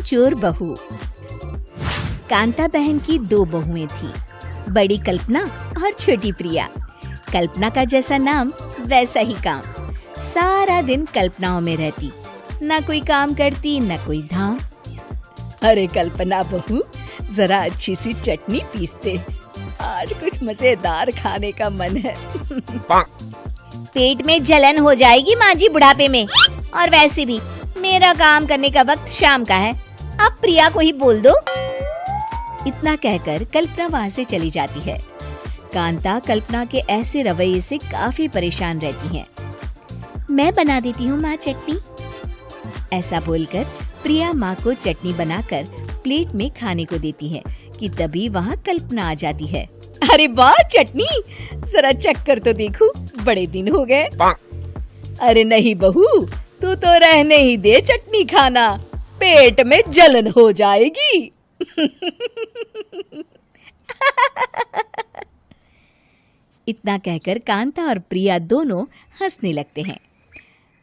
कामचोर बहू। कांता बहन की दो बहुएं थी, बड़ी कल्पना और छोटी प्रिया। कल्पना का जैसा नाम वैसा ही काम। सारा दिन कल्पनाओं में रहती, ना कोई काम करती न कोई धाम। अरे कल्पना बहू, जरा अच्छी सी चटनी पीसते, आज कुछ मजेदार खाने का मन है। पेट में जलन हो जाएगी माँ जी बुढ़ापे में, और वैसे भी मेरा काम करने का वक्त शाम का है, अब प्रिया को ही बोल दो। इतना कहकर कल्पना वहाँ से चली जाती है। कांता कल्पना के ऐसे रवैये से काफी परेशान रहती है। मैं बना देती हूँ माँ चटनी। ऐसा बोलकर प्रिया माँ को चटनी बनाकर प्लेट में खाने को देती है कि तभी वहाँ कल्पना आ जाती है। अरे वाह चटनी, जरा चख कर तो देखूं, बड़े दिन हो गए। अरे नहीं बहू, तू तो रहने ही दे चटनी खाना, पेट में जलन हो जाएगी। इतना कहकर कांता और प्रिया दोनों हंसने लगते हैं।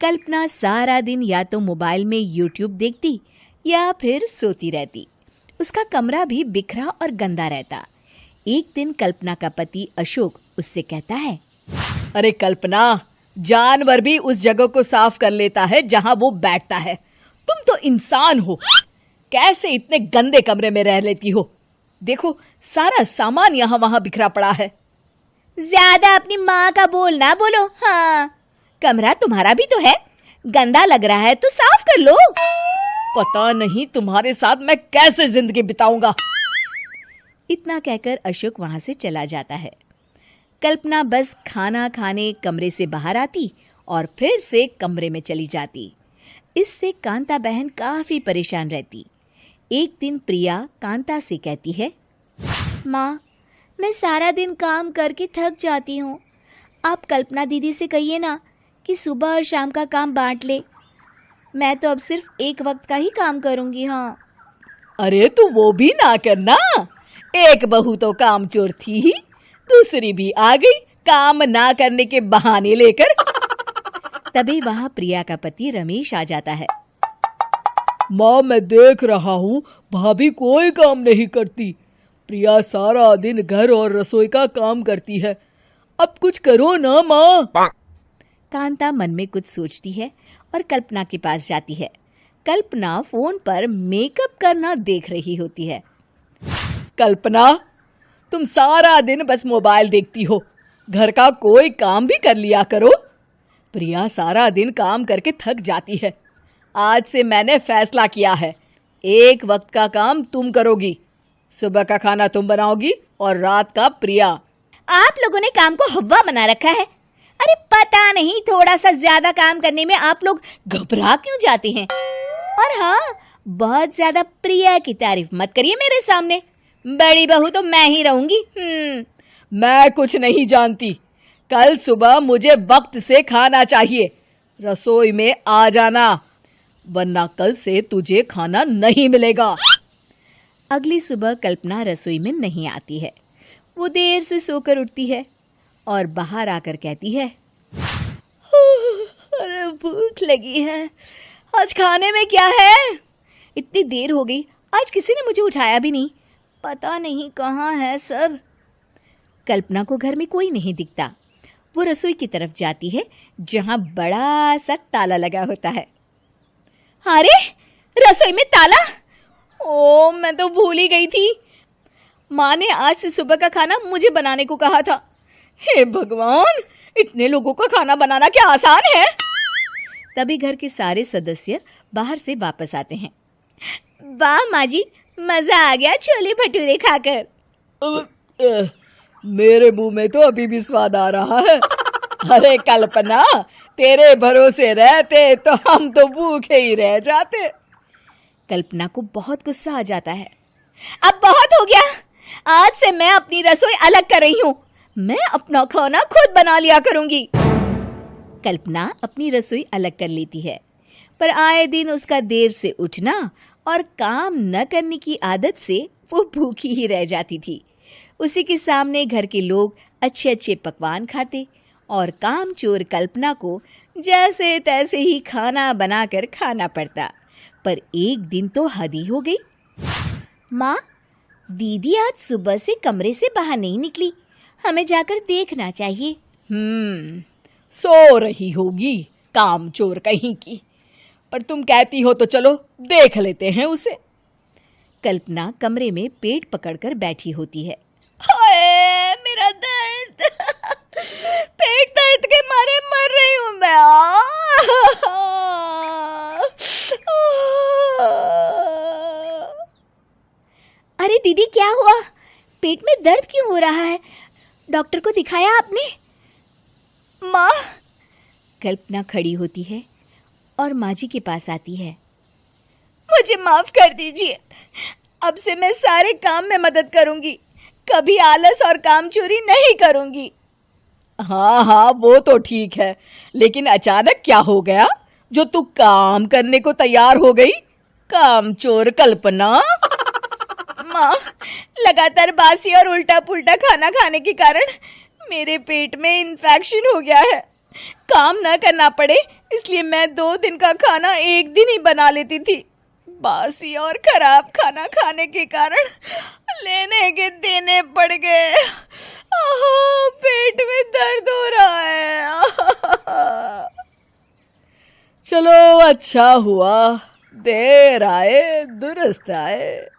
कल्पना सारा दिन या तो मोबाइल में यूट्यूब देखती या फिर सोती रहती। उसका कमरा भी बिखरा और गंदा रहता। एक दिन कल्पना का पति अशोक उससे कहता है, अरे कल्पना, जानवर भी उस जगह को साफ कर लेता है जहां वो बैठता है, तुम तो इंसान हो, कैसे इतने गंदे कमरे में रह लेती हो? देखो सारा सामान यहाँ वहां बिखरा पड़ा है। ज्यादा अपनी माँ का बोल ना बोलो। हाँ, कमरा तुम्हारा भी तो है, गंदा लग रहा है तो साफ कर लो। पता नहीं तुम्हारे साथ मैं कैसे जिंदगी बिताऊंगा। इतना कहकर अशोक वहां से चला जाता है। कल्पना बस खाना खाने कमरे से बाहर आती और फिर से कमरे में चली जाती। इससे कांता बहन काफी परेशान रहती। एक दिन प्रिया कांता से कहती है, माँ, मैं सारा दिन काम करके थक जाती हूँ, आप कल्पना दीदी से कहिए ना कि सुबह और शाम का काम बांट ले। मैं तो अब सिर्फ एक वक्त का ही काम करूँगी। हाँ। अरे तू वो भी ना करना, एक बहू तो कामचोर थी ही, दूसरी भी आ गई काम ना करने के बहाने लेकर। तभी वहाँ प्रिया का पति रमेश आ जाता है। माँ, मैं देख रहा हूँ भाभी कोई काम नहीं करती। प्रिया सारा दिन घर और रसोई का काम करती है, अब कुछ करो ना माँ। कांता मन में कुछ सोचती है और कल्पना के पास जाती है। कल्पना फोन पर मेकअप करना देख रही होती है। कल्पना, तुम सारा दिन बस मोबाइल देखती हो, घर का कोई काम भी कर लिया करो। प्रिया सारा दिन काम करके थक जाती है। आज से मैंने फैसला किया है, एक वक्त का काम तुम करोगी, सुबह का खाना तुम बनाओगी और रात का प्रिया। आप लोगों ने काम को हव्वा बना रखा है। अरे पता नहीं थोड़ा सा ज्यादा काम करने में आप लोग घबरा क्यों जाते हैं। और हाँ, बहुत ज्यादा प्रिया की तारीफ मत करिए मेरे सामने, बड़ी बहू तो मैं ही रहूंगी। मैं कुछ नहीं जानती, कल सुबह मुझे वक्त से खाना चाहिए, रसोई में आ जाना, वरना कल से तुझे खाना नहीं मिलेगा। अगली सुबह कल्पना रसोई में नहीं आती है। वो देर से सोकर उठती है और बाहर आकर कहती है, अरे भूख लगी है, आज खाने में क्या है? इतनी देर हो गई, आज किसी ने मुझे उठाया भी नहीं, पता नहीं कहाँ है सब। कल्पना को घर में कोई नहीं दिखता। वो रसोई की तरफ जाती है जहाँ बड़ा सा ताला लगा होता है। अरे रसोई में ताला? ओ, मैं तो भूल ही गई थी। माँ ने आज से सुबह का खाना मुझे बनाने को कहा था। हे भगवान, इतने लोगों का खाना बनाना क्या आसान है? तभी घर के सारे सदस्य बाहर से वापस आते हैं। वाह माँ जी, मजा आ गया छोले भटूरे खाकर। मेरे मुंह में तो अभी भी स्वाद आ रहा है। अरे कल्पना, तेरे भरोसे रहते तो हम तो भूखे ही रह जाते। कल्पना को बहुत गुस्सा आ जाता है। अब बहुत हो गया, आज से मैं अपनी रसोई अलग कर रही हूँ, मैं अपना खाना खुद बना लिया करूंगी। कल्पना अपनी रसोई अलग कर लेती है, पर आए दिन उसका देर से उठना और काम न करने की आदत से वो भूखी ही रह जाती थी। उसी के सामने घर के लोग अच्छे अच्छे पकवान खाते और कामचोर कल्पना को जैसे तैसे ही खाना बनाकर खाना पड़ता। पर एक दिन तो हद ही हो गई। माँ, दीदी आज सुबह से कमरे से बाहर नहीं निकली, हमें जाकर देखना चाहिए। सो रही होगी कामचोर कहीं की, पर तुम कहती हो तो चलो देख लेते हैं उसे। कल्पना कमरे में पेट पकड़कर बैठी होती है। हाय मेरा दर्द, पेट दर्द के मारे मर रही हूँ मैं। अरे दीदी, क्या हुआ? पेट में दर्द क्यों हो रहा है? डॉक्टर को दिखाया आपने? माँ। कल्पना खड़ी होती है और माँ जी के पास आती है। मुझे माफ कर दीजिए, अब से मैं सारे काम में मदद करूंगी, कभी आलस और काम चोरी नहीं करूंगी। हाँ, वो तो ठीक है, लेकिन अचानक क्या हो गया जो तू काम करने को तैयार हो गई? कामचोर कल्पना। माँ, लगातार बासी और उल्टा पुल्टा खाना खाने के कारण मेरे पेट में इन्फेक्शन हो गया है। काम न करना पड़े इसलिए मैं 2 दिन का खाना एक दिन ही बना लेती थी। बासी और खराब खाना खाने के कारण लेने के देने पड़ गए। पेट में दर्द हो रहा है। चलो अच्छा हुआ, देर आए दुरुस्त आए।